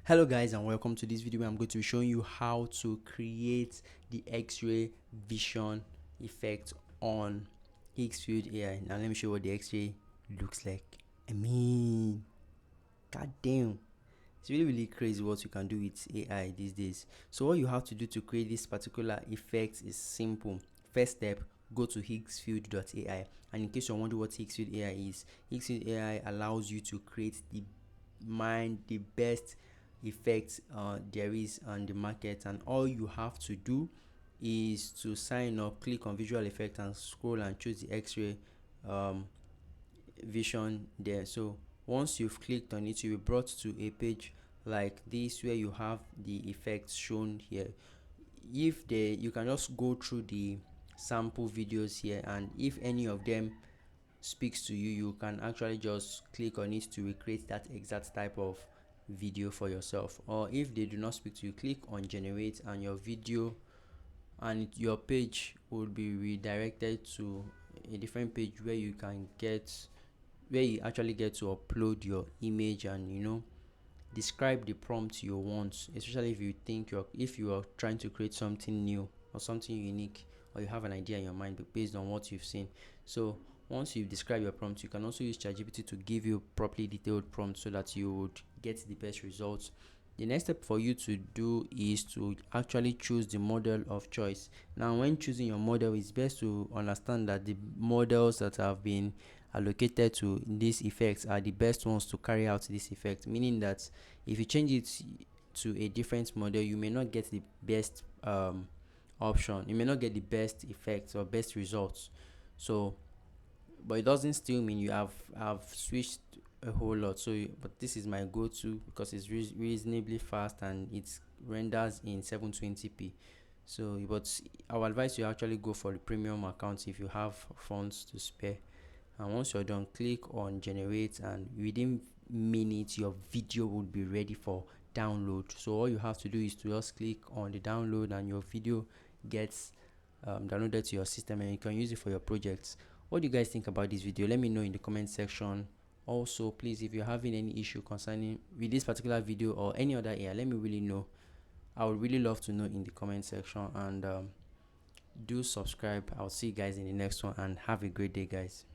Hello guys, and welcome to this video where I'm going to be showing you how to create the X-ray vision effect on Higgsfield AI. Now let me show you what the X-ray looks like. God damn, it's really crazy what you can do with AI these days. So what you have to do to create this particular effect is simple. First step, go to higgsfield.ai, and in case you're wondering what Higgsfield AI is, Higgsfield AI allows you to create the best effects there is on the market, and all you have to do is to sign up, click on visual effect and scroll and choose the X-ray vision there. So once you've clicked on it, you'll be brought to a page like this where you have the effects shown here. You can just go through the sample videos here, and if any of them speaks to you, you can actually just click on it to recreate that exact type of video for yourself. Or if they do not speak to you, click on generate, and your video and your page will be redirected to a different page where you actually get to upload your image and describe the prompt you want, especially if you are trying to create something new or something unique, or you have an idea in your mind based on what you've seen. So once you describe your prompt, you can also use ChatGPT to give you properly detailed prompt so that you would get the best results. The next step for you to do is to actually choose the model of choice. Now when choosing your model, it's best to understand that the models that have been allocated to these effects are the best ones to carry out this effect, meaning that if you change it to a different model, you may not get the best option, you may not get the best effects or best results. So but it doesn't still mean you have switched a whole lot. But this is my go-to because it's reasonably fast and it renders in 720p. So but I would advise you actually go for the premium account if you have funds to spare. And once you're done, click on generate, and within minutes your video will be ready for download. So all you have to do is to just click on the download and your video gets downloaded to your system, and you can use it for your projects. What do you guys think about this video? Let me know in the comment section. Also, please, if you're having any issue concerning with this particular video or any other AI, let me really know. I would really love to know in the comment section. And do subscribe. I'll see you guys in the next one, and have a great day, guys.